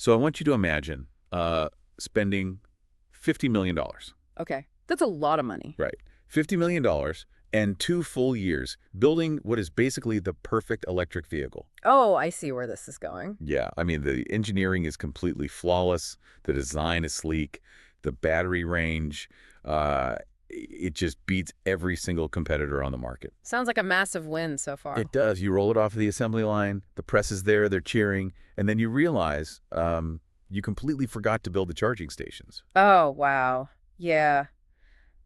So I want you to imagine spending $50 million. Okay. That's a lot of money. Right. $50 million and 2 full years building what is basically the perfect electric vehicle. Oh, I see where this is going. Yeah, I mean, the engineering is completely flawless. The design is sleek. The battery range, it just beats every single competitor on the market. Sounds like a massive win so far. It does. You roll it off the assembly line, the press is there, they're cheering, and then you realize you completely forgot to build the charging stations. Oh, wow. Yeah.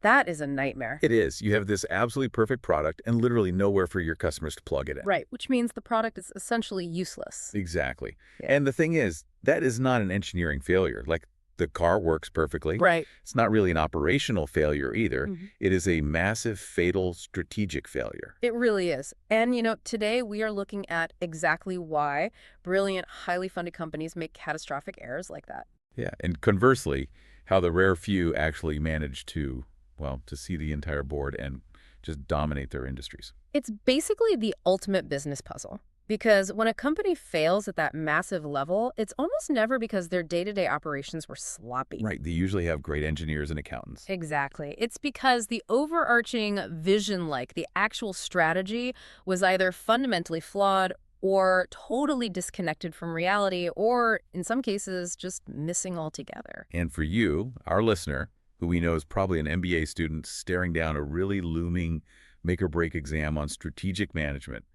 That is a nightmare. It is. You have this absolutely perfect product and literally nowhere for your customers to plug it in. Right, which means the product is essentially useless. Exactly. Yeah. And the thing is, that is not an engineering failure. Like, the car works perfectly. Right. It's not really an operational failure either. Mm-hmm. It is a massive, fatal, strategic failure. It really is. And, today we are looking at exactly why brilliant, highly funded companies make catastrophic errors like that. Yeah, and conversely, how the rare few actually manage to see the entire board and just dominate their industries. It's basically the ultimate business puzzle. Because when a company fails at that massive level, it's almost never because their day-to-day operations were sloppy. Right. They usually have great engineers and accountants. Exactly. It's because the overarching vision, like the actual strategy, was either fundamentally flawed or totally disconnected from reality, or in some cases, just missing altogether. And for you, our listener, who we know is probably an MBA student staring down a really looming make-or-break exam on strategic management,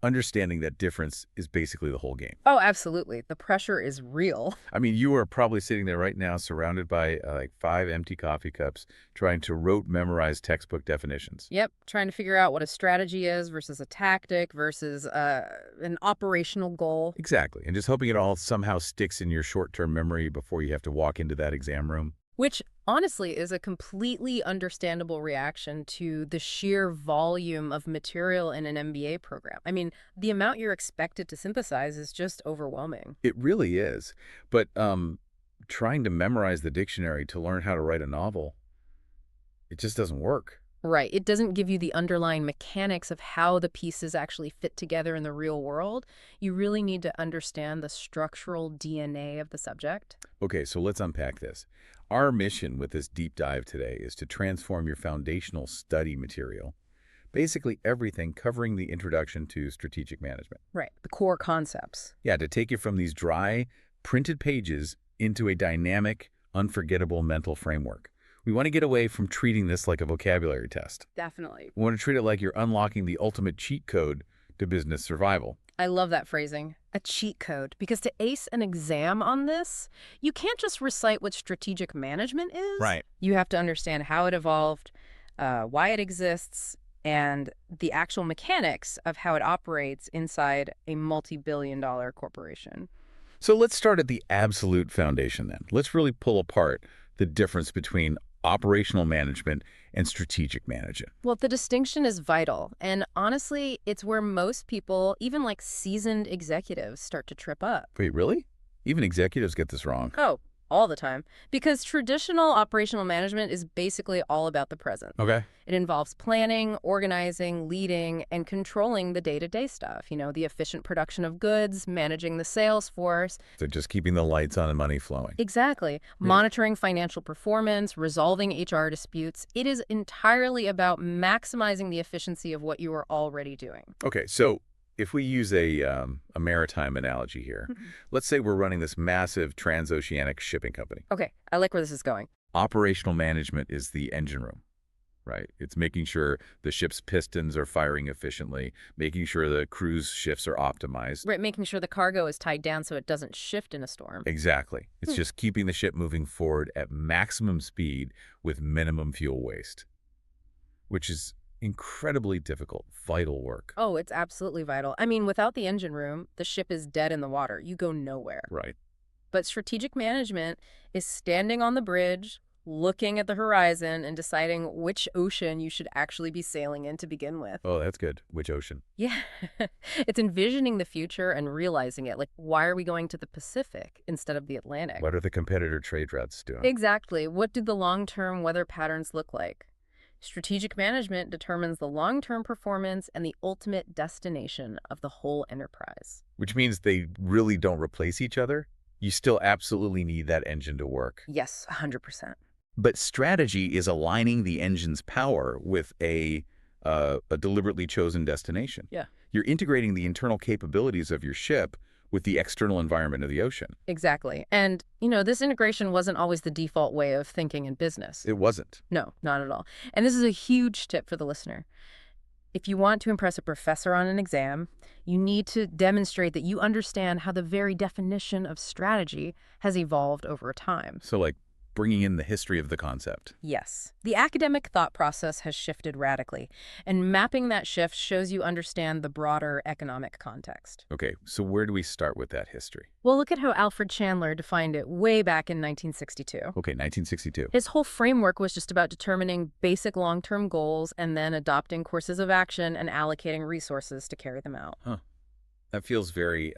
understanding that difference is basically the whole game. Oh, absolutely. The pressure is real. I mean, you are probably sitting there right now surrounded by like 5 empty coffee cups trying to rote memorize textbook definitions. Yep. Trying to figure out what a strategy is versus a tactic versus an operational goal. Exactly. And just hoping it all somehow sticks in your short-term memory before you have to walk into that exam room. Which, honestly, is a completely understandable reaction to the sheer volume of material in an MBA program. I mean, the amount you're expected to synthesize is just overwhelming. It really is. But trying to memorize the dictionary to learn how to write a novel, it just doesn't work. Right. It doesn't give you the underlying mechanics of how the pieces actually fit together in the real world. You really need to understand the structural DNA of the subject. Okay, so let's unpack this. Our mission with this deep dive today is to transform your foundational study material, basically everything covering the introduction to strategic management. Right. The core concepts. Yeah, to take you from these dry, printed pages into a dynamic, unforgettable mental framework. We want to get away from treating this like a vocabulary test. Definitely. We want to treat it like you're unlocking the ultimate cheat code to business survival. I love that phrasing, a cheat code, because to ace an exam on this, you can't just recite what strategic management is. Right. You have to understand how it evolved, why it exists, and the actual mechanics of how it operates inside a multi-billion-dollar corporation. So let's start at the absolute foundation then. Let's really pull apart the difference between operational management and strategic management. Well, the distinction is vital. And honestly, it's where most people, even like seasoned executives, start to trip up. Wait, really? Even executives get this wrong. Oh, all the time. Because traditional operational management is basically all about the present. Okay. It involves planning, organizing, leading, and controlling the day-to-day stuff. The efficient production of goods, managing the sales force. So just keeping the lights on and money flowing. Exactly. Monitoring financial performance, resolving HR disputes. It is entirely about maximizing the efficiency of what you are already doing. Okay, so if we use a maritime analogy here, let's say we're running this massive transoceanic shipping company. Okay, I like where this is going. Operational management is the engine room, right? It's making sure the ship's pistons are firing efficiently, making sure the cruise shifts are optimized. Right, making sure the cargo is tied down so it doesn't shift in a storm. Exactly. It's just keeping the ship moving forward at maximum speed with minimum fuel waste, which is incredibly difficult, vital work. Oh, it's absolutely vital. I mean, without the engine room, the ship is dead in the water. You go nowhere. Right. But strategic management is standing on the bridge, looking at the horizon, and deciding which ocean you should actually be sailing in to begin with. Oh, that's good. Which ocean? Yeah. It's envisioning the future and realizing it. Like, why are we going to the Pacific instead of the Atlantic? What are the competitor trade routes doing? Exactly. What do the long-term weather patterns look like? Strategic management determines the long-term performance and the ultimate destination of the whole enterprise. Which means they really don't replace each other. You still absolutely need that engine to work. Yes, 100%. But strategy is aligning the engine's power with a deliberately chosen destination. Yeah. You're integrating the internal capabilities of your ship with the external environment of the ocean. Exactly. And, this integration wasn't always the default way of thinking in business. It wasn't. No, not at all. And this is a huge tip for the listener. If you want to impress a professor on an exam, you need to demonstrate that you understand how the very definition of strategy has evolved over time. So like bringing in the history of the concept. Yes. The academic thought process has shifted radically, and mapping that shift shows you understand the broader economic context. Okay, so where do we start with that history? Well, look at how Alfred Chandler defined it way back in 1962. Okay, 1962. His whole framework was just about determining basic long-term goals and then adopting courses of action and allocating resources to carry them out. Huh. That feels very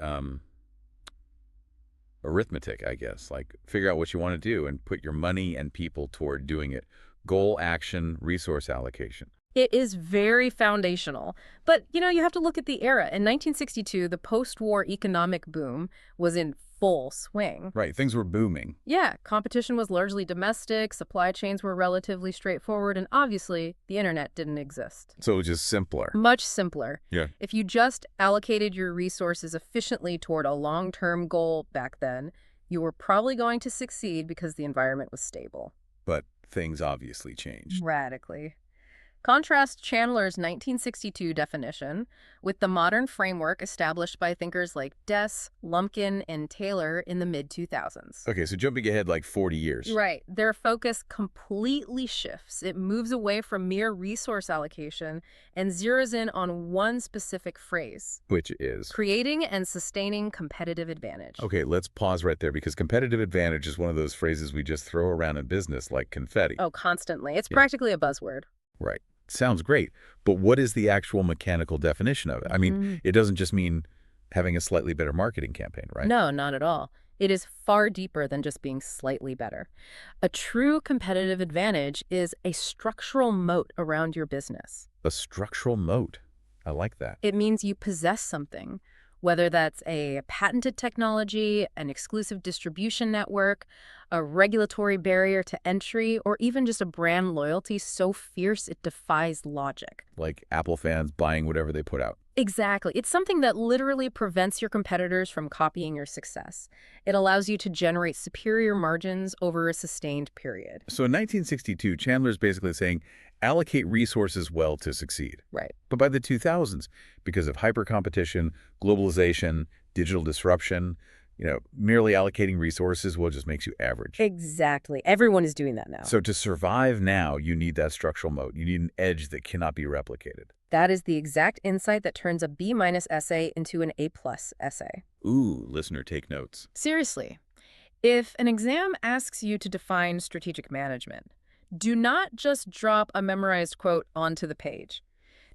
arithmetic, I guess. Like figure out what you want to do and put your money and people toward doing it. Goal, action, resource allocation. It is very foundational. But, you have to look at the era. In 1962, the post-war economic boom was in full swing. Right, things were booming. Yeah, competition was largely domestic, supply chains were relatively straightforward, and obviously, the internet didn't exist. So it was just simpler. Much simpler. Yeah. If you just allocated your resources efficiently toward a long-term goal back then, you were probably going to succeed because the environment was stable. But things obviously changed. Radically. Contrast Chandler's 1962 definition with the modern framework established by thinkers like Dess, Lumpkin, and Taylor in the mid-2000s. Okay, so jumping ahead like 40 years. Right. Their focus completely shifts. It moves away from mere resource allocation and zeroes in on one specific phrase. Which is? Creating and sustaining competitive advantage. Okay, let's pause right there because competitive advantage is one of those phrases we just throw around in business like confetti. Oh, constantly. It's practically a buzzword. Right. Sounds great. But what is the actual mechanical definition of it? I mean, it doesn't just mean having a slightly better marketing campaign, right? No, not at all. It is far deeper than just being slightly better. A true competitive advantage is a structural moat around your business. A structural moat. I like that. It means you possess something, whether that's a patented technology, an exclusive distribution network, a regulatory barrier to entry, or even just a brand loyalty so fierce it defies logic. Like Apple fans buying whatever they put out. Exactly. It's something that literally prevents your competitors from copying your success. It allows you to generate superior margins over a sustained period. So in 1962, Chandler's basically saying, allocate resources well to succeed. Right. But by the 2000s, because of hyper-competition, globalization, digital disruption, merely allocating resources, just makes you average. Exactly. Everyone is doing that now. So to survive now, you need that structural moat. You need an edge that cannot be replicated. That is the exact insight that turns a B- essay into an A+ essay. Ooh, listener, take notes. Seriously. If an exam asks you to define strategic management, do not just drop a memorized quote onto the page.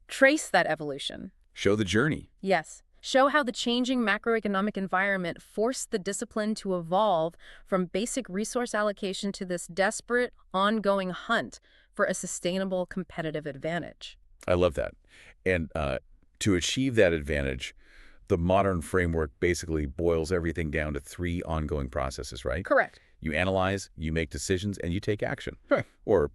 Trace that evolution. Show the journey. Yes. Show how the changing macroeconomic environment forced the discipline to evolve from basic resource allocation to this desperate, ongoing hunt for a sustainable competitive advantage. I love that. And to achieve that advantage, the modern framework basically boils everything down to 3 ongoing processes, right? Correct. You analyze, you make decisions, and you take action. Or,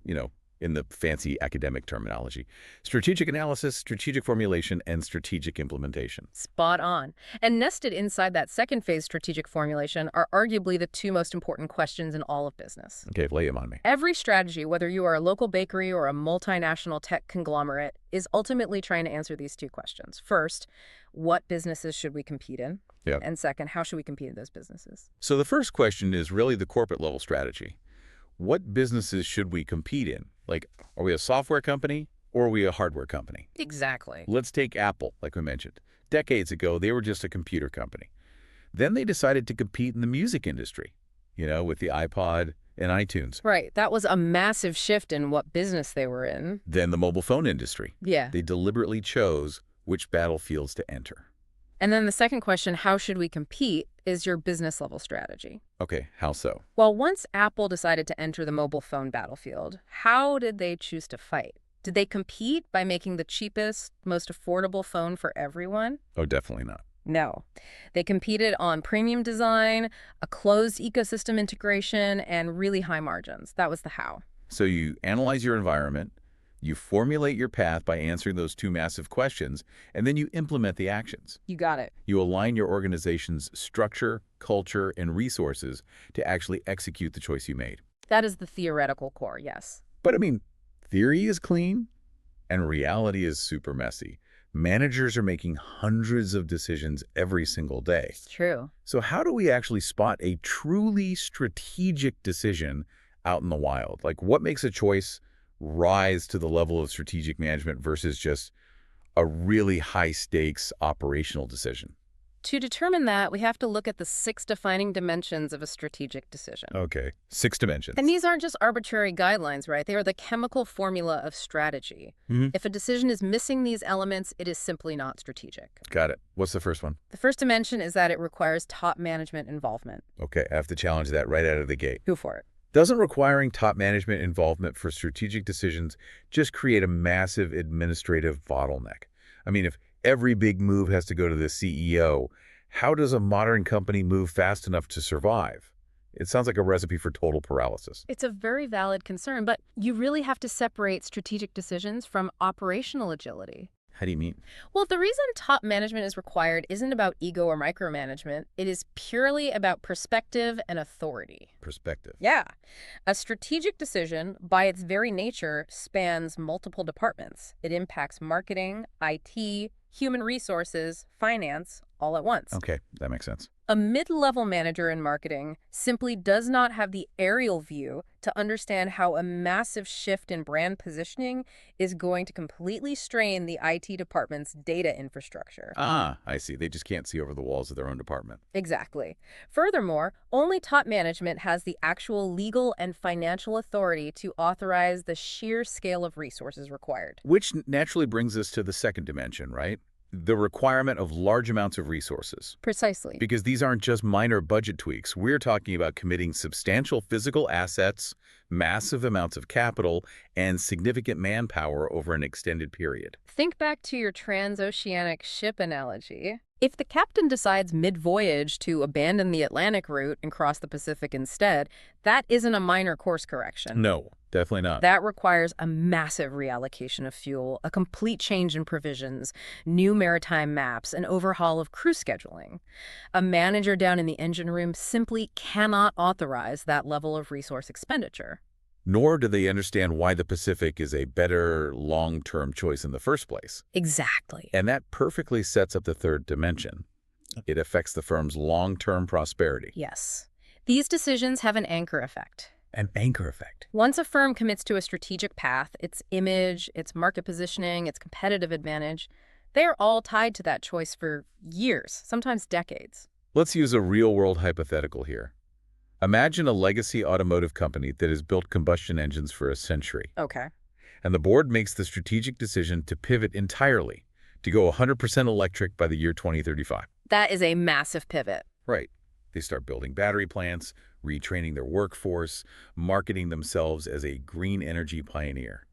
in the fancy academic terminology, strategic analysis, strategic formulation, and strategic implementation. Spot on. And nested inside that second phase, strategic formulation, are arguably the 2 most important questions in all of business. Okay, lay them on me. Every strategy, whether you are a local bakery or a multinational tech conglomerate, is ultimately trying to answer these 2 questions. First, what businesses should we compete in? Yeah. And second, how should we compete in those businesses? So the first question is really the corporate level strategy. What businesses should we compete in? Like, are we a software company or are we a hardware company? Exactly. Let's take Apple, like we mentioned. Decades ago, they were just a computer company. Then they decided to compete in the music industry, with the iPod and iTunes. Right. That was a massive shift in what business they were in. Then the mobile phone industry. Yeah. They deliberately chose which battlefields to enter. And then the second question, how should we compete, is your business level strategy. Okay, how so? Well, once Apple decided to enter the mobile phone battlefield, how did they choose to fight? Did they compete by making the cheapest, most affordable phone for everyone? Oh, definitely not. No. They competed on premium design, a closed ecosystem integration, and really high margins. That was the how. So you analyze your environment, you formulate your path by answering those two massive questions, and then you implement the actions. You got it. You align your organization's structure, culture, and resources to actually execute the choice you made. That is the theoretical core, yes. But I mean, theory is clean and reality is super messy. Managers are making hundreds of decisions every single day. It's true. So how do we actually spot a truly strategic decision out in the wild? Like, what makes a choice rise to the level of strategic management versus just a really high-stakes operational decision? To determine that, we have to look at the 6 defining dimensions of a strategic decision. Okay, 6 dimensions. And these aren't just arbitrary guidelines, right? They are the chemical formula of strategy. If a decision is missing these elements, it is simply not strategic. Got it. What's the first one? The first dimension is that it requires top management involvement. Okay, I have to challenge that right out of the gate. Go for it. Doesn't requiring top management involvement for strategic decisions just create a massive administrative bottleneck? I mean, if every big move has to go to the CEO, how does a modern company move fast enough to survive? It sounds like a recipe for total paralysis. It's a very valid concern, but you really have to separate strategic decisions from operational agility. How do you mean? Well, the reason top management is required isn't about ego or micromanagement. It is purely about perspective and authority. Perspective. Yeah. A strategic decision, by its very nature, spans multiple departments. It impacts marketing, IT, human resources, finance, all at once. Okay, that makes sense. A mid-level manager in marketing simply does not have the aerial view to understand how a massive shift in brand positioning is going to completely strain the IT department's data infrastructure. Ah, I see. They just can't see over the walls of their own department. Exactly. Furthermore, only top management has the actual legal and financial authority to authorize the sheer scale of resources required. Which naturally brings us to the second dimension, right? The requirement of large amounts of resources. Precisely. Because these aren't just minor budget tweaks. We're talking about committing substantial physical assets, massive amounts of capital, and significant manpower over an extended period. Think back to your transoceanic ship analogy. If the captain decides mid-voyage to abandon the Atlantic route and cross the Pacific instead, that isn't a minor course correction. No, definitely not. That requires a massive reallocation of fuel, a complete change in provisions, new maritime maps, an overhaul of crew scheduling. A manager down in the engine room simply cannot authorize that level of resource expenditure. Nor do they understand why the Pacific is a better long-term choice in the first place. Exactly. And that perfectly sets up the third dimension. It affects the firm's long-term prosperity. Yes. These decisions have an anchor effect. An anchor effect. Once a firm commits to a strategic path, its image, its market positioning, its competitive advantage, they are all tied to that choice for years, sometimes decades. Let's use a real-world hypothetical here. Imagine a legacy automotive company that has built combustion engines for a century. Okay. And the board makes the strategic decision to pivot entirely, to go 100% electric by the year 2035. That is a massive pivot. Right. They start building battery plants, retraining their workforce, marketing themselves as a green energy pioneer.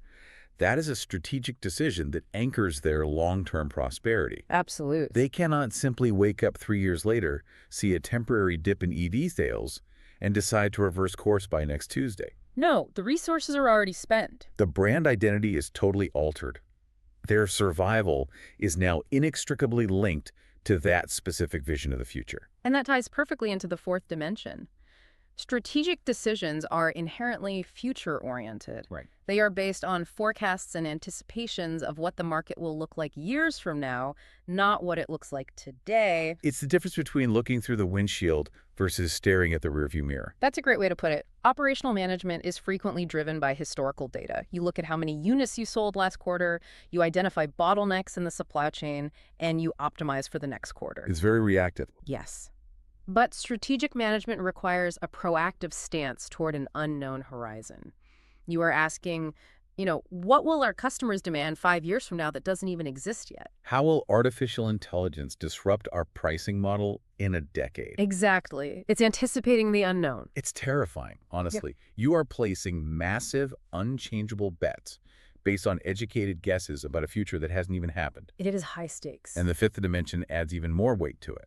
That is a strategic decision that anchors their long-term prosperity. Absolutely. They cannot simply wake up 3 years later, see a temporary dip in EV sales, and decide to reverse course by next Tuesday. No, the resources are already spent. The brand identity is totally altered. Their survival is now inextricably linked to that specific vision of the future. And that ties perfectly into the fourth dimension. Strategic decisions are inherently future-oriented. Right. They are based on forecasts and anticipations of what the market will look like years from now, not what it looks like today. It's the difference between looking through the windshield versus staring at the rearview mirror. That's a great way to put it. Operational management is frequently driven by historical data. You look at how many units you sold last quarter, you identify bottlenecks in the supply chain, and you optimize for the next quarter. It's very reactive. Yes. But strategic management requires a proactive stance toward an unknown horizon. You are asking, what will our customers demand 5 years from now that doesn't even exist yet? How will artificial intelligence disrupt our pricing model in a decade? Exactly. It's anticipating the unknown. It's terrifying, honestly. Yep. You are placing massive, unchangeable bets, based on educated guesses about a future that hasn't even happened. It is high stakes. And the fifth dimension adds even more weight to it.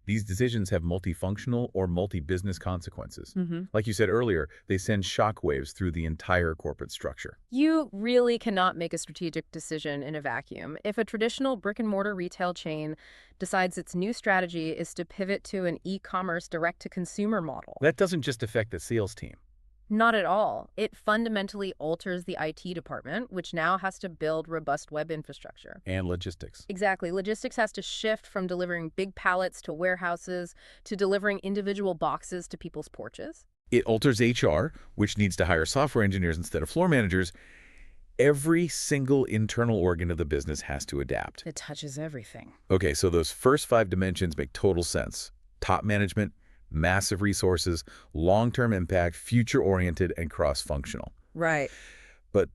These decisions have multifunctional or multi-business consequences. Like you said earlier, they send shockwaves through the entire corporate structure. You really cannot make a strategic decision in a vacuum. If a traditional brick-and-mortar retail chain decides its new strategy is to pivot to an e-commerce direct-to-consumer model. That doesn't just affect the sales team. Not at all. It fundamentally alters the IT department, which now has to build robust web infrastructure. And logistics. Exactly. Logistics has to shift from delivering big pallets to warehouses to delivering individual boxes to people's porches. It alters HR, which needs to hire software engineers instead of floor managers. Every single internal organ of the business has to adapt. It touches everything. Okay, so those first 5 dimensions make total sense. Top management, massive resources, long-term impact, future-oriented, and cross-functional. Right. But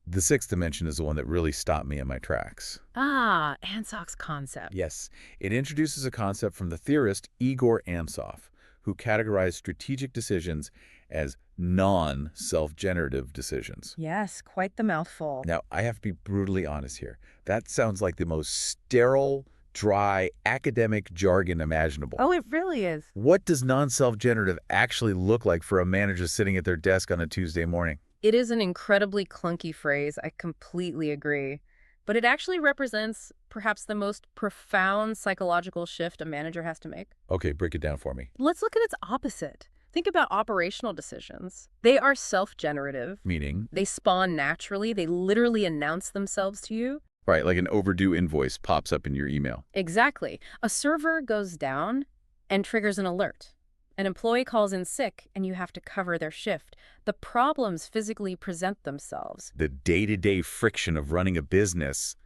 the 6th dimension is the one that really stopped me in my tracks. Ah, Ansok's concept. Yes, it introduces a concept from the theorist Igor Ansov, who categorized strategic decisions as non-self-generative decisions. Yes, quite the mouthful. Now, I have to be brutally honest here. That sounds like the most sterile, dry, academic jargon imaginable. Oh, it really is. What does non-self-generative actually look like for a manager sitting at their desk on a Tuesday morning? It is an incredibly clunky phrase. I completely agree. But it actually represents perhaps the most profound psychological shift a manager has to make. Okay, break it down for me. Let's look at its opposite. Think about operational decisions. They are self-generative. Meaning? They spawn naturally. They literally announce themselves to you. Right, like an overdue invoice pops up in your email. Exactly. A server goes down and triggers an alert. An employee calls in sick and you have to cover their shift. The problems physically present themselves. The day-to-day friction of running a business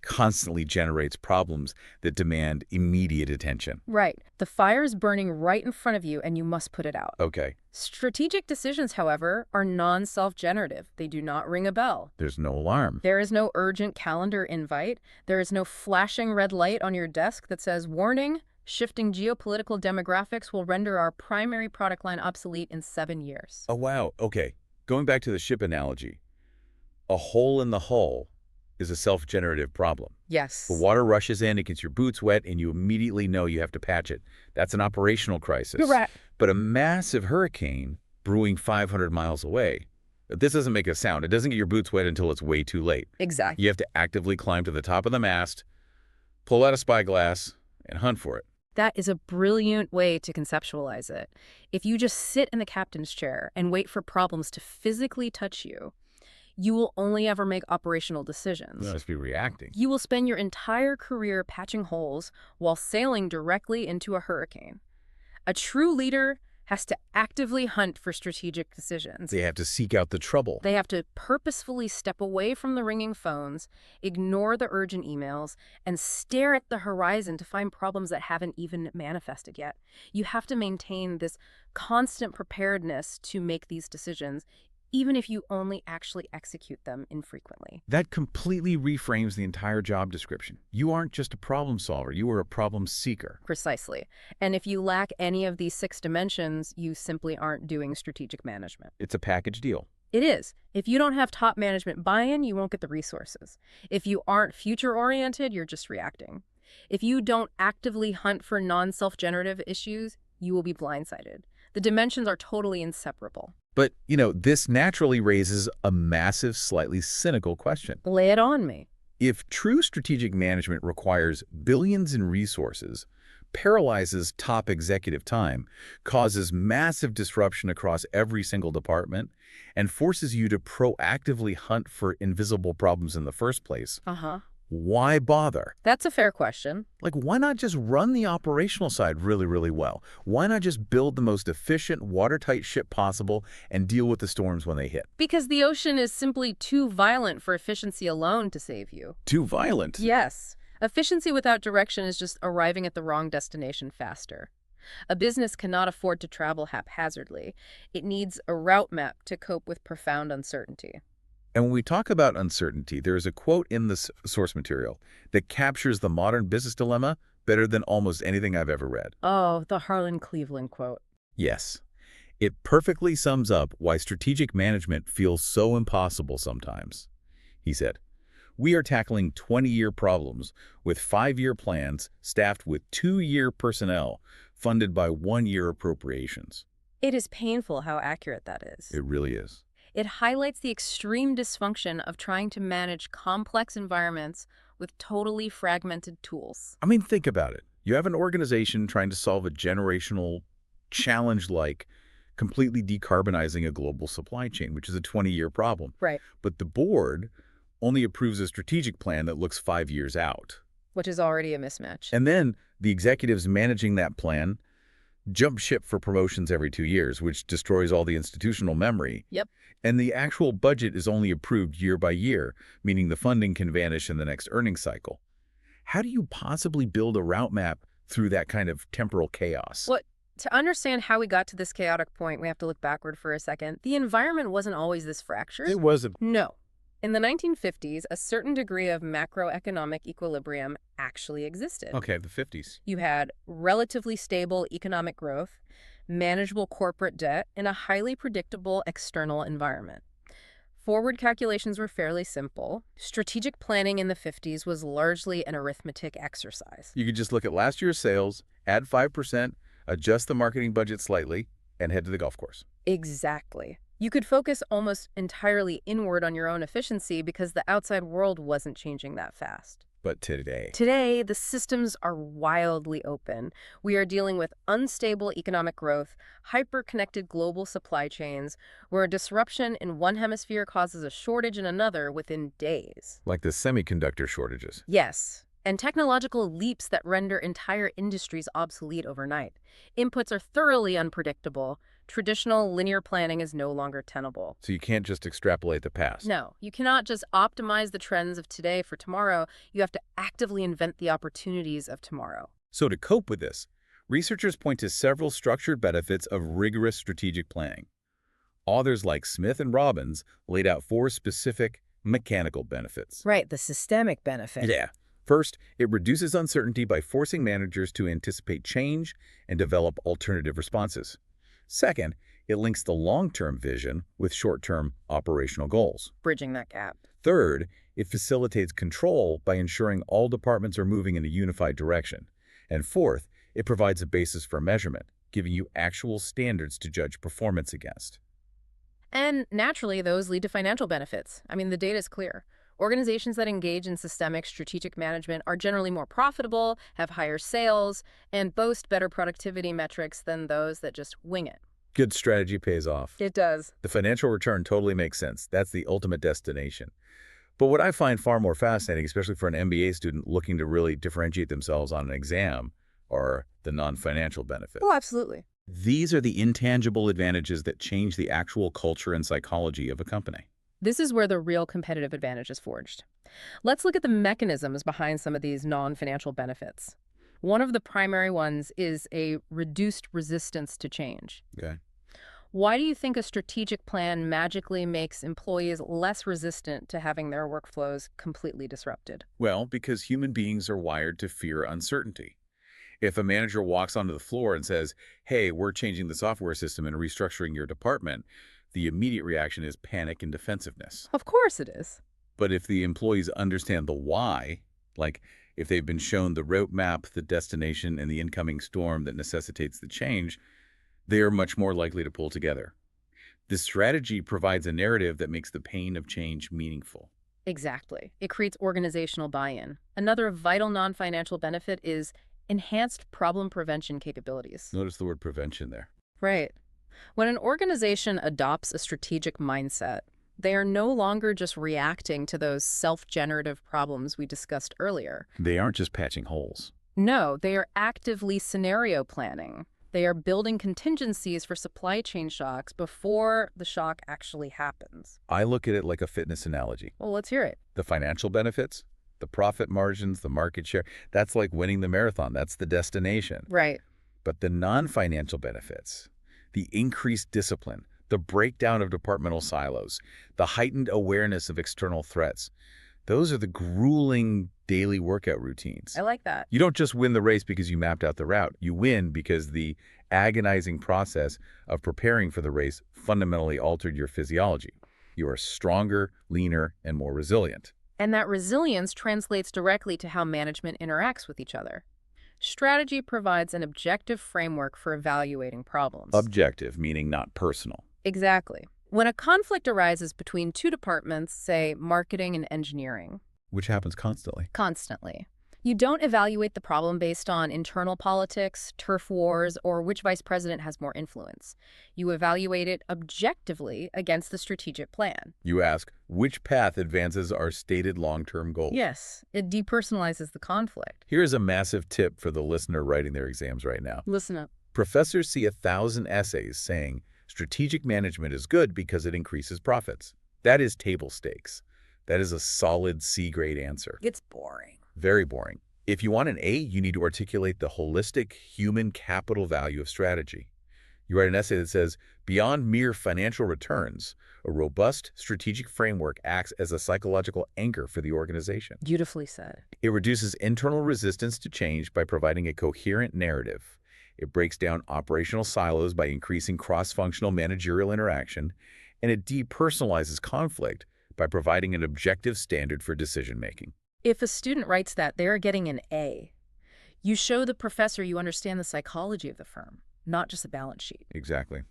constantly generates problems that demand immediate attention. Right. The fire is burning right in front of you and you must put it out. Okay. Strategic decisions, however, are non-self-generative. They do not ring a bell. There's no alarm. There is no urgent calendar invite. There is no flashing red light on your desk that says, "Warning, shifting geopolitical demographics will render our primary product line obsolete in 7 years." Oh, wow. Okay. Going back to the ship analogy, a hole in the hull is a self-generative problem. Yes. The water rushes in, it gets your boots wet, and you immediately know you have to patch it. That's an operational crisis. Correct. But a massive hurricane brewing 500 miles away, this doesn't make a sound. It doesn't get your boots wet until it's way too late. Exactly. You have to actively climb to the top of the mast, pull out a spyglass, and hunt for it. That is a brilliant way to conceptualize it. If you just sit in the captain's chair and wait for problems to physically touch you, you will only ever make operational decisions. You must be reacting. You will spend your entire career patching holes while sailing directly into a hurricane. A true leader has to actively hunt for strategic decisions. They have to seek out the trouble. They have to purposefully step away from the ringing phones, ignore the urgent emails, and stare at the horizon to find problems that haven't even manifested yet. You have to maintain this constant preparedness to make these decisions, even if you only actually execute them infrequently. That completely reframes the entire job description. You aren't just a problem solver, you are a problem seeker. Precisely. And if you lack any of these 6 dimensions, you simply aren't doing strategic management. It's a package deal. It is. If you don't have top management buy-in, you won't get the resources. If you aren't future-oriented, you're just reacting. If you don't actively hunt for non-self-generative issues, you will be blindsided. The dimensions are totally inseparable. But, this naturally raises a massive, slightly cynical question. Lay it on me. If true strategic management requires billions in resources, paralyzes top executive time, causes massive disruption across every single department, and forces you to proactively hunt for invisible problems in the first place, why bother? That's a fair question. Like, why not just run the operational side really, really well? Why not just build the most efficient, watertight ship possible and deal with the storms when they hit? Because the ocean is simply too violent for efficiency alone to save you. Too violent? Yes. Efficiency without direction is just arriving at the wrong destination faster. A business cannot afford to travel haphazardly. It needs a route map to cope with profound uncertainty. And when we talk about uncertainty, there is a quote in the source material that captures the modern business dilemma better than almost anything I've ever read. Oh, the Harlan Cleveland quote. Yes. It perfectly sums up why strategic management feels so impossible sometimes. He said, "We are tackling 20-year problems with 5-year plans staffed with 2-year personnel funded by 1-year appropriations." It is painful how accurate that is. It really is. It highlights the extreme dysfunction of trying to manage complex environments with totally fragmented tools. I mean, think about it. You have an organization trying to solve a generational challenge like completely decarbonizing a global supply chain, which is a 20-year problem. Right. But the board only approves a strategic plan that looks 5 years out. Which is already a mismatch. And then the executives managing that plan jump ship for promotions every 2 years, which destroys all the institutional memory. Yep. And the actual budget is only approved year by year, meaning the funding can vanish in the next earnings cycle. How do you possibly build a route map through that kind of temporal chaos? Well, to understand how we got to this chaotic point, we have to look backward for a second. The environment wasn't always this fractured. It wasn't. No. In the 1950s, a certain degree of macroeconomic equilibrium actually existed. Okay, the 50s. You had relatively stable economic growth, manageable corporate debt, and a highly predictable external environment. Forward calculations were fairly simple. Strategic planning in the 50s was largely an arithmetic exercise. You could just look at last year's sales, add 5%, adjust the marketing budget slightly, and head to the golf course. Exactly. You could focus almost entirely inward on your own efficiency because the outside world wasn't changing that fast. But today... Today, the systems are wildly open. We are dealing with unstable economic growth, hyper-connected global supply chains, where a disruption in one hemisphere causes a shortage in another within days. Like the semiconductor shortages. Yes, and technological leaps that render entire industries obsolete overnight. Inputs are thoroughly unpredictable. Traditional linear planning is no longer tenable. So you can't just extrapolate the past. No, you cannot just optimize the trends of today for tomorrow. You have to actively invent the opportunities of tomorrow. So to cope with this, researchers point to several structured benefits of rigorous strategic planning. Authors like Smith and Robbins laid out 4 specific mechanical benefits. Right, the systemic benefit. Yeah. First, it reduces uncertainty by forcing managers to anticipate change and develop alternative responses. Second, it links the long-term vision with short-term operational goals. Bridging that gap. Third, it facilitates control by ensuring all departments are moving in a unified direction. And fourth, it provides a basis for measurement, giving you actual standards to judge performance against. And naturally, those lead to financial benefits. I mean, the data is clear. Organizations that engage in systemic strategic management are generally more profitable, have higher sales, and boast better productivity metrics than those that just wing it. Good strategy pays off. It does. The financial return totally makes sense. That's the ultimate destination. But what I find far more fascinating, especially for an MBA student looking to really differentiate themselves on an exam, are the non-financial benefits. Oh, absolutely. These are the intangible advantages that change the actual culture and psychology of a company. This is where the real competitive advantage is forged. Let's look at the mechanisms behind some of these non-financial benefits. One of the primary ones is a reduced resistance to change. Okay. Why do you think a strategic plan magically makes employees less resistant to having their workflows completely disrupted? Well, because human beings are wired to fear uncertainty. If a manager walks onto the floor and says, "Hey, we're changing the software system and restructuring your department," the immediate reaction is panic and defensiveness. Of course it is. But if the employees understand the why, like if they've been shown the roadmap, the destination, and the incoming storm that necessitates the change, they are much more likely to pull together. This strategy provides a narrative that makes the pain of change meaningful. Exactly. It creates organizational buy-in. Another vital non-financial benefit is enhanced problem prevention capabilities. Notice the word prevention there. Right. When an organization adopts a strategic mindset, they are no longer just reacting to those self-generative problems we discussed earlier. They aren't just patching holes. No, they are actively scenario planning. They are building contingencies for supply chain shocks before the shock actually happens. I look at it like a fitness analogy. Well, let's hear it. The financial benefits, the profit margins, the market share, that's like winning the marathon. That's the destination. Right. But the non-financial benefits, the increased discipline, the breakdown of departmental silos, the heightened awareness of external threats, those are the grueling daily workout routines. I like that. You don't just win the race because you mapped out the route. You win because the agonizing process of preparing for the race fundamentally altered your physiology. You are stronger, leaner, and more resilient. And that resilience translates directly to how management interacts with each other. Strategy provides an objective framework for evaluating problems. Objective, meaning not personal. Exactly. When a conflict arises between two departments, say marketing and engineering, Which happens constantly. constantly, you don't evaluate the problem based on internal politics, turf wars, or which vice president has more influence. You evaluate it objectively against the strategic plan. You ask, which path advances our stated long-term goals? Yes, it depersonalizes the conflict. Here's a massive tip for the listener writing their exams right now. Listen up. Professors see 1,000 essays saying strategic management is good because it increases profits. That is table stakes. That is a solid C-grade answer. It's boring. Very boring. If you want an A, you need to articulate the holistic human capital value of strategy. You write an essay that says, beyond mere financial returns, a robust strategic framework acts as a psychological anchor for the organization. Beautifully said. It reduces internal resistance to change by providing a coherent narrative. It breaks down operational silos by increasing cross-functional managerial interaction, and it depersonalizes conflict by providing an objective standard for decision-making. If a student writes that, they're getting an A. You show the professor you understand the psychology of the firm, not just a balance sheet. Exactly.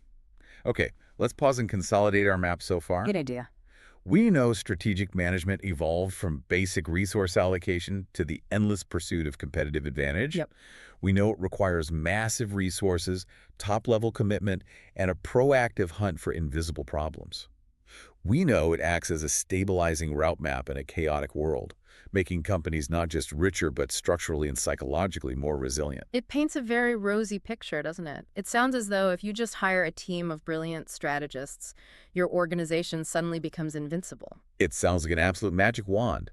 Okay, let's pause and consolidate our map so far. Good idea. We know strategic management evolved from basic resource allocation to the endless pursuit of competitive advantage. Yep. We know it requires massive resources, top-level commitment, and a proactive hunt for invisible problems. We know it acts as a stabilizing route map in a chaotic world, making companies not just richer but structurally and psychologically more resilient. It paints a very rosy picture, doesn't it? It sounds as though if you just hire a team of brilliant strategists, your organization suddenly becomes invincible. It sounds like an absolute magic wand,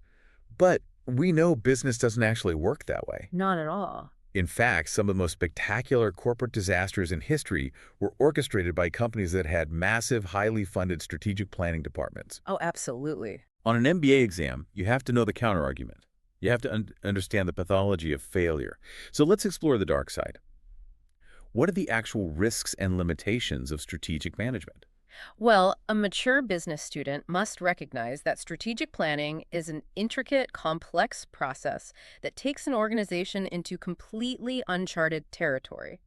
but we know business doesn't actually work that way. Not at all. In fact, some of the most spectacular corporate disasters in history were orchestrated by companies that had massive, highly funded strategic planning departments. Oh, absolutely. On an MBA exam, you have to know the counterargument. You have to understand the pathology of failure. So let's explore the dark side. What are the actual risks and limitations of strategic management? Well, a mature business student must recognize that strategic planning is an intricate, complex process that takes an organization into completely uncharted territory.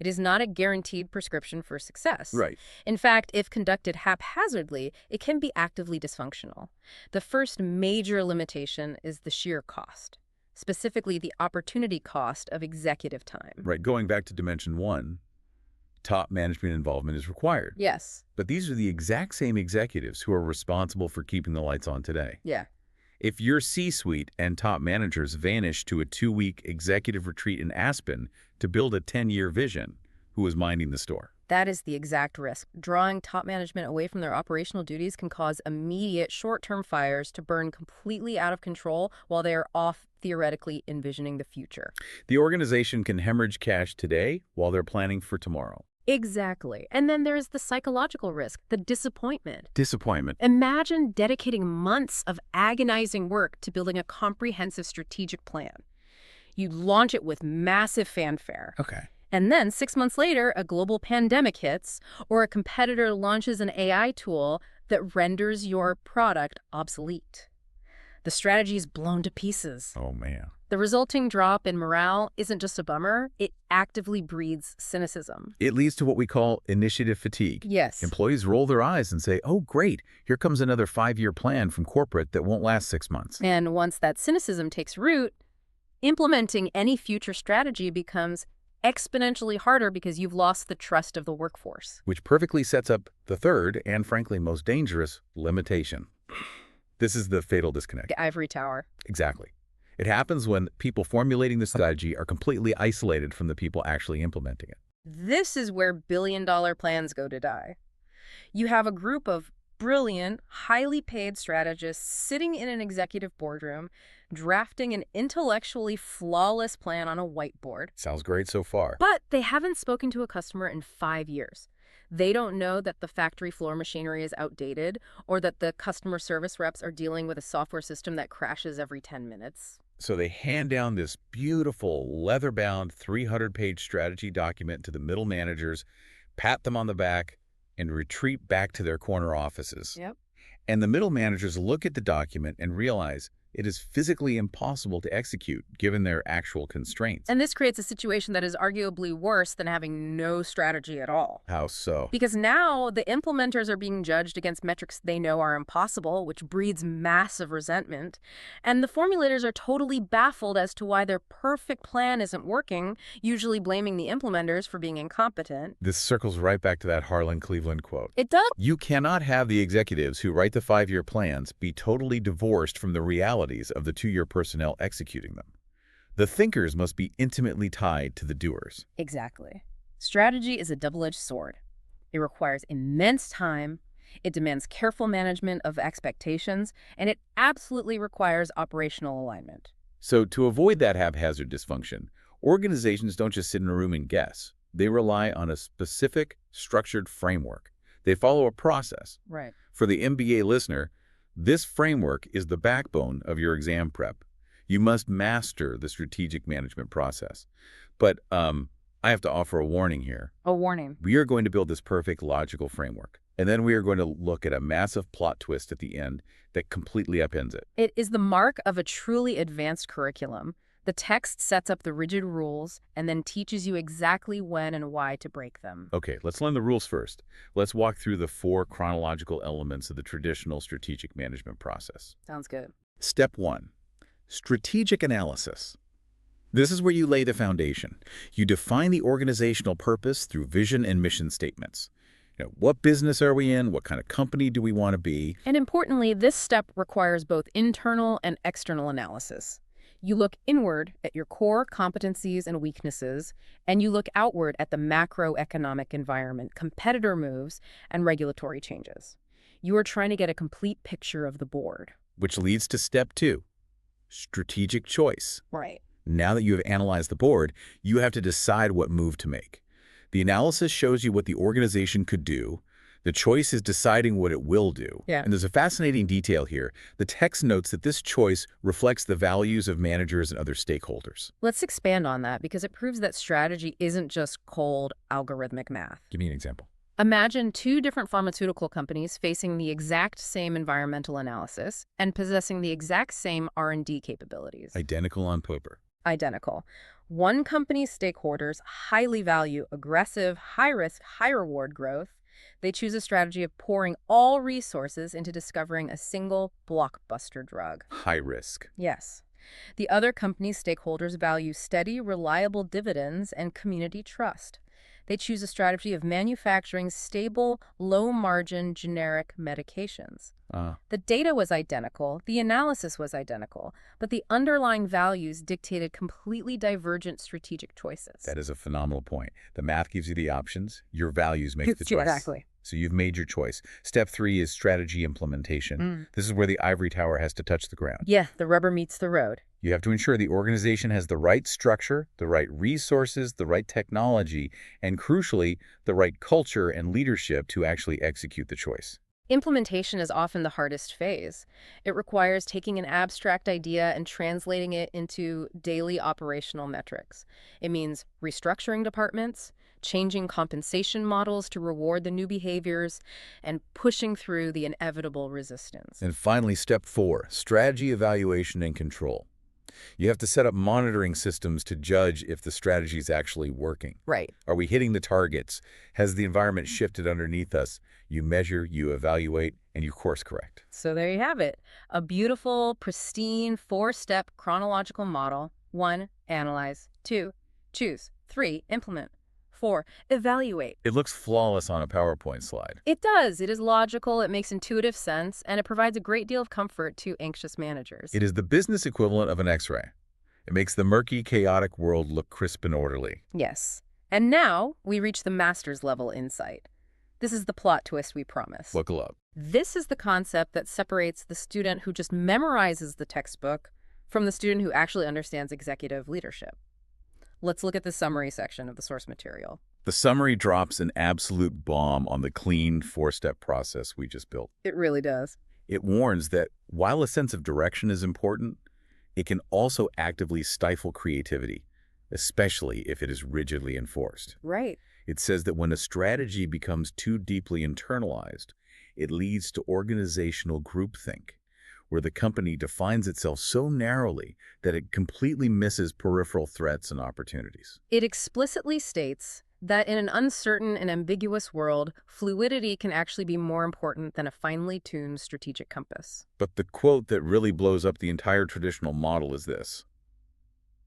It is not a guaranteed prescription for success. Right. In fact, if conducted haphazardly, it can be actively dysfunctional. The first major limitation is the sheer cost, specifically the opportunity cost of executive time. Right. Going back to dimension one, top management involvement is required. Yes. But these are the exact same executives who are responsible for keeping the lights on today. Yeah. If your C-suite and top managers vanish to a 2-week executive retreat in Aspen to build a 10-year vision, who is minding the store? That is the exact risk. Drawing top management away from their operational duties can cause immediate short-term fires to burn completely out of control while they are off theoretically envisioning the future. The organization can hemorrhage cash today while they're planning for tomorrow. Exactly. And then there's the psychological risk, the disappointment. Disappointment. Imagine dedicating months of agonizing work to building a comprehensive strategic plan. You launch it with massive fanfare. Okay. And then 6 months later, a global pandemic hits, or a competitor launches an AI tool that renders your product obsolete. The strategy is blown to pieces. Oh, man. The resulting drop in morale isn't just a bummer, it actively breeds cynicism. It leads to what we call initiative fatigue. Yes. Employees roll their eyes and say, oh, great, here comes another 5-year plan from corporate that won't last 6 months. And once that cynicism takes root, implementing any future strategy becomes exponentially harder because you've lost the trust of the workforce. Which perfectly sets up the third and, frankly, most dangerous limitation. This is the fatal disconnect. The ivory tower. Exactly. It happens when people formulating the strategy are completely isolated from the people actually implementing it. This is where billion-dollar plans go to die. You have a group of brilliant, highly paid strategists sitting in an executive boardroom, drafting an intellectually flawless plan on a whiteboard. Sounds great so far. But they haven't spoken to a customer in 5 years. They don't know that the factory floor machinery is outdated or that the customer service reps are dealing with a software system that crashes every 10 minutes. So they hand down this beautiful, leather-bound, 300-page strategy document to the middle managers, pat them on the back, and retreat back to their corner offices. Yep. And the middle managers look at the document and realize it is physically impossible to execute given their actual constraints. And this creates a situation that is arguably worse than having no strategy at all. How so? Because now the implementers are being judged against metrics they know are impossible, which breeds massive resentment. And the formulators are totally baffled as to why their perfect plan isn't working, usually blaming the implementers for being incompetent. This circles right back to that Harlan Cleveland quote. It does. You cannot have the executives who write the 5-year plans be totally divorced from the realities of the 2-year personnel executing them. The thinkers must be intimately tied to the doers. Exactly. Strategy is a double-edged sword. It requires immense time, it demands careful management of expectations, and it absolutely requires operational alignment. So to avoid that haphazard dysfunction, organizations don't just sit in a room and guess. They rely on a specific, structured framework. They follow a process. Right. For the MBA listener, this framework is the backbone of your exam prep. You must master the strategic management process. But I have to offer a warning here. A warning. We are going to build this perfect logical framework, and then we are going to look at a massive plot twist at the end that completely upends it. It is the mark of a truly advanced curriculum. The text sets up the rigid rules and then teaches you exactly when and why to break them. Okay, let's learn the rules first. Let's walk through the 4 chronological elements of the traditional strategic management process. Sounds good. Step 1, strategic analysis. This is where you lay the foundation. You define the organizational purpose through vision and mission statements. What business are we in? What kind of company do we want to be? And importantly, this step requires both internal and external analysis. You look inward at your core competencies and weaknesses, and you look outward at the macroeconomic environment, competitor moves, and regulatory changes. You are trying to get a complete picture of the board. Which leads to step 2, strategic choice. Right. Now that you have analyzed the board, you have to decide what move to make. The analysis shows you what the organization could do. The choice is deciding what it will do. Yeah. And there's a fascinating detail here. The text notes that this choice reflects the values of managers and other stakeholders. Let's expand on that because it proves that strategy isn't just cold algorithmic math. Give me an example. Imagine 2 different pharmaceutical companies facing the exact same environmental analysis and possessing the exact same R&D capabilities. Identical on paper. Identical. One company's stakeholders highly value aggressive, high-risk, high-reward growth. They choose a strategy of pouring all resources into discovering a single blockbuster drug. High risk. Yes. The other company's stakeholders value steady, reliable dividends and community trust. They choose a strategy of manufacturing stable, low-margin, generic medications. The data was identical, the analysis was identical, but the underlying values dictated completely divergent strategic choices. That is a phenomenal point. The math gives you the options. Your values make the choice. Exactly. So you've made your choice. Step 3 is strategy implementation. This is where the ivory tower has to touch the ground. Yeah, the rubber meets the road. You have to ensure the organization has the right structure, the right resources, the right technology, and crucially, the right culture and leadership to actually execute the choice. Implementation is often the hardest phase. It requires taking an abstract idea and translating it into daily operational metrics. It means restructuring departments, changing compensation models to reward the new behaviors, and pushing through the inevitable resistance. And finally, step 4, strategy evaluation and control. You have to set up monitoring systems to judge if the strategy is actually working. Right. Are we hitting the targets? Has the environment shifted underneath us? You measure, you evaluate, and you course correct. So there you have it. A beautiful, pristine, 4-step chronological model. 1, analyze. 2, choose. 3, implement. 4, evaluate. It looks flawless on a PowerPoint slide. It does. It is logical, it makes intuitive sense, and it provides a great deal of comfort to anxious managers. It is the business equivalent of an X-ray. It makes the murky, chaotic world look crisp and orderly. Yes. And now we reach the master's level insight. This is the plot twist we promised. Buckle up. This is the concept that separates the student who just memorizes the textbook from the student who actually understands executive leadership. Let's look at the summary section of the source material. The summary drops an absolute bomb on the clean 4-step process we just built. It really does. It warns that while a sense of direction is important, it can also actively stifle creativity, especially if it is rigidly enforced. Right. It says that when a strategy becomes too deeply internalized, it leads to organizational groupthink, where the company defines itself so narrowly that it completely misses peripheral threats and opportunities. It explicitly states that in an uncertain and ambiguous world, fluidity can actually be more important than a finely tuned strategic compass. But the quote that really blows up the entire traditional model is this: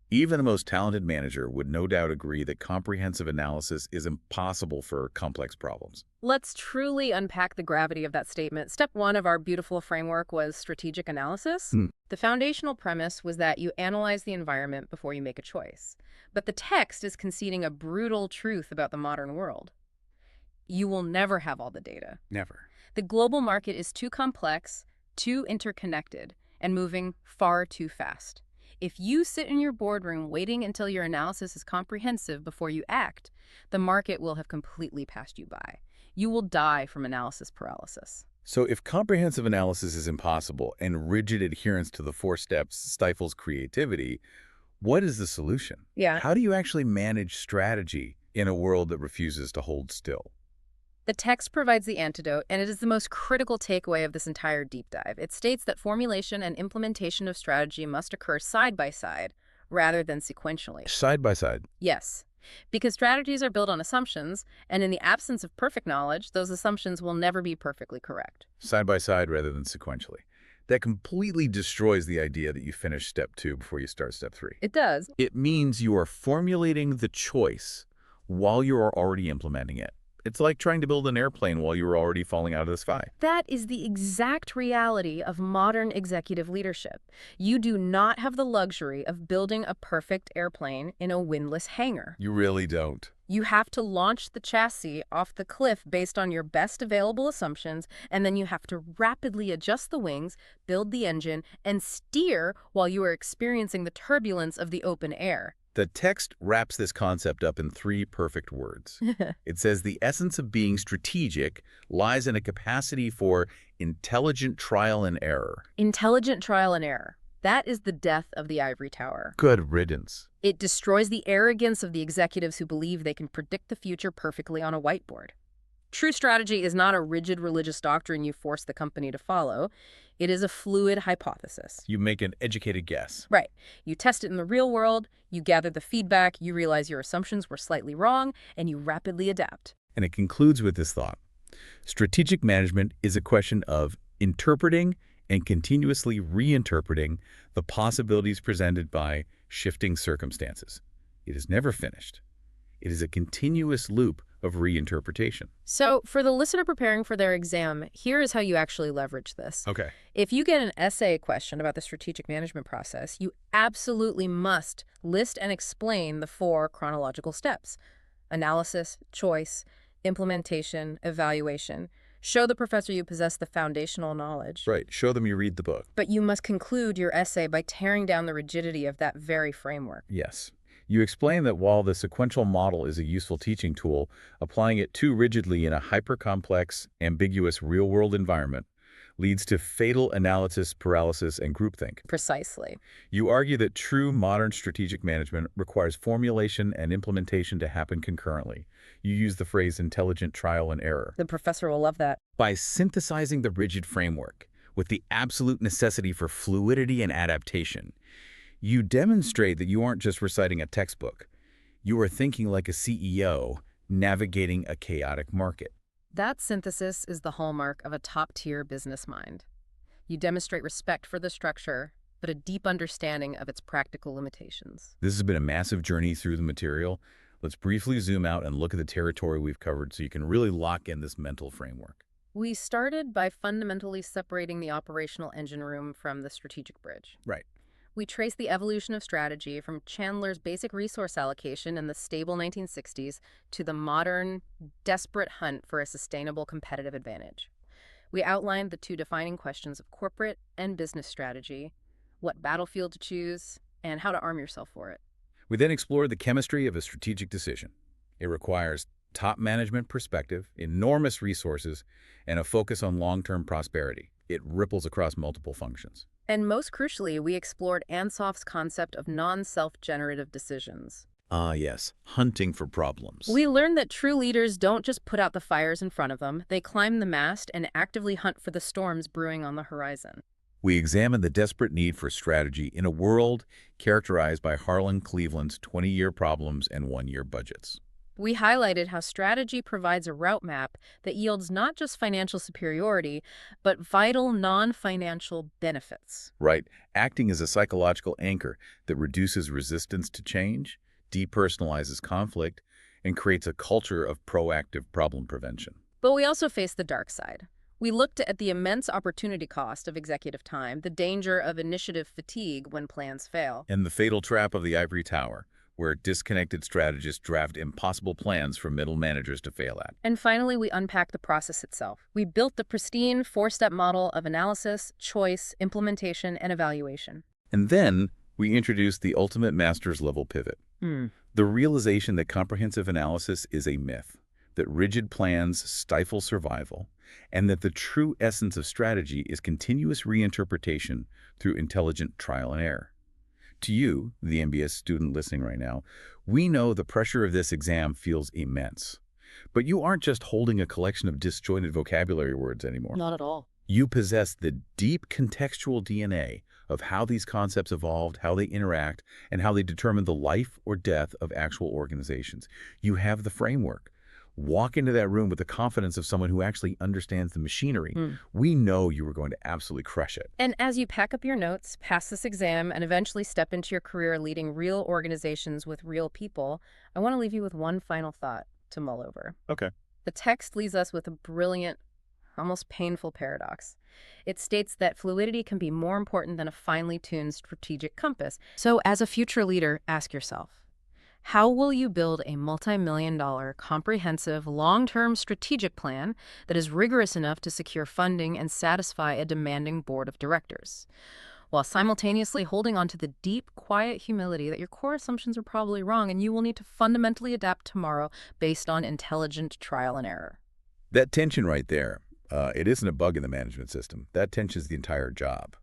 even the most talented manager would no doubt agree that comprehensive analysis is impossible for complex problems. Let's truly unpack the gravity of that statement. Step one of our beautiful framework was strategic analysis. The foundational premise was that you analyze the environment before you make a choice. But the text is conceding a brutal truth about the modern world. You will never have all the data. Never. The global market is too complex, too interconnected, and moving far too fast. If you sit in your boardroom waiting until your analysis is comprehensive before you act, the market will have completely passed you by. You will die from analysis paralysis. So if comprehensive analysis is impossible and rigid adherence to the 4 steps stifles creativity, what is the solution? Yeah. How do you actually manage strategy in a world that refuses to hold still? The text provides the antidote, and it is the most critical takeaway of this entire deep dive. It states that formulation and implementation of strategy must occur side by side rather than sequentially. Side by side. Yes, because strategies are built on assumptions, and in the absence of perfect knowledge, those assumptions will never be perfectly correct. Side by side rather than sequentially. That completely destroys the idea that you finish step 2 before you start step 3. It does. It means you are formulating the choice while you are already implementing it. It's like trying to build an airplane while you were already falling out of the sky. That is the exact reality of modern executive leadership. You do not have the luxury of building a perfect airplane in a windless hangar. You really don't. You have to launch the chassis off the cliff based on your best available assumptions, and then you have to rapidly adjust the wings, build the engine, and steer while you are experiencing the turbulence of the open air. The text wraps this concept up in 3 perfect words. It says the essence of being strategic lies in a capacity for intelligent trial and error. Intelligent trial and error. That is the death of the ivory tower. Good riddance. It destroys the arrogance of the executives who believe they can predict the future perfectly on a whiteboard. True strategy is not a rigid religious doctrine you force the company to follow. It is a fluid hypothesis. You make an educated guess. Right. You test it in the real world, you gather the feedback, you realize your assumptions were slightly wrong, and you rapidly adapt. And it concludes with this thought. Strategic management is a question of interpreting and continuously reinterpreting the possibilities presented by shifting circumstances. It is never finished. It is a continuous loop of reinterpretation. So, for the listener preparing for their exam, here is how you actually leverage this. Okay. If you get an essay question about the strategic management process, you absolutely must list and explain the 4 chronological steps: analysis, choice, implementation, evaluation. Show the professor you possess the foundational knowledge. Right. Show them you read the book. But you must conclude your essay by tearing down the rigidity of that very framework. Yes. You explain that while the sequential model is a useful teaching tool, applying it too rigidly in a hyper-complex, ambiguous real-world environment leads to fatal analysis paralysis and groupthink. Precisely. You argue that true modern strategic management requires formulation and implementation to happen concurrently. You use the phrase intelligent trial and error. The professor will love that. By synthesizing the rigid framework with the absolute necessity for fluidity and adaptation, you demonstrate that you aren't just reciting a textbook. You are thinking like a CEO navigating a chaotic market. That synthesis is the hallmark of a top-tier business mind. You demonstrate respect for the structure, but a deep understanding of its practical limitations. This has been a massive journey through the material. Let's briefly zoom out and look at the territory we've covered so you can really lock in this mental framework. We started by fundamentally separating the operational engine room from the strategic bridge. Right. We trace the evolution of strategy from Chandler's basic resource allocation in the stable 1960s to the modern, desperate hunt for a sustainable competitive advantage. We outlined the 2 defining questions of corporate and business strategy, what battlefield to choose, and how to arm yourself for it. We then explored the chemistry of a strategic decision. It requires top management perspective, enormous resources, and a focus on long-term prosperity. It ripples across multiple functions. And most crucially, we explored Ansof's concept of non-self-generative decisions. Ah, yes, hunting for problems. We learned that true leaders don't just put out the fires in front of them, they climb the mast and actively hunt for the storms brewing on the horizon. We examine the desperate need for strategy in a world characterized by Harlan Cleveland's 20-year problems and one-year budgets. We highlighted how strategy provides a route map that yields not just financial superiority, but vital non-financial benefits. Right, acting as a psychological anchor that reduces resistance to change, depersonalizes conflict, and creates a culture of proactive problem prevention. But we also faced the dark side. We looked at the immense opportunity cost of executive time, the danger of initiative fatigue when plans fail. And the fatal trap of the ivory tower, where disconnected strategists draft impossible plans for middle managers to fail at. And finally, we unpacked the process itself. We built the pristine four-step model of analysis, choice, implementation, and evaluation. And then we introduced the ultimate master's level pivot. The realization that comprehensive analysis is a myth, that rigid plans stifle survival, and that the true essence of strategy is continuous reinterpretation through intelligent trial and error. To you, the MBA student listening right now, we know the pressure of this exam feels immense. But you aren't just holding a collection of disjointed vocabulary words anymore. Not at all. You possess the deep contextual DNA of how these concepts evolved, how they interact, and how they determine the life or death of actual organizations. You have the framework. Walk into that room with the confidence of someone who actually understands the machinery. We know you are going to absolutely crush it. And as you pack up your notes, pass this exam, and eventually step into your career leading real organizations with real people, I want to leave you with one final thought to mull over. Okay. The text leaves us with a brilliant, almost painful paradox. It states that fluidity can be more important than a finely tuned strategic compass. So as a future leader, ask yourself, how will you build a multi-million-dollar, comprehensive, long-term strategic plan that is rigorous enough to secure funding and satisfy a demanding board of directors, while simultaneously holding on to the deep, quiet humility that your core assumptions are probably wrong and you will need to fundamentally adapt tomorrow based on intelligent trial and error? That tension right there, it isn't a bug in the management system. That tension is the entire job.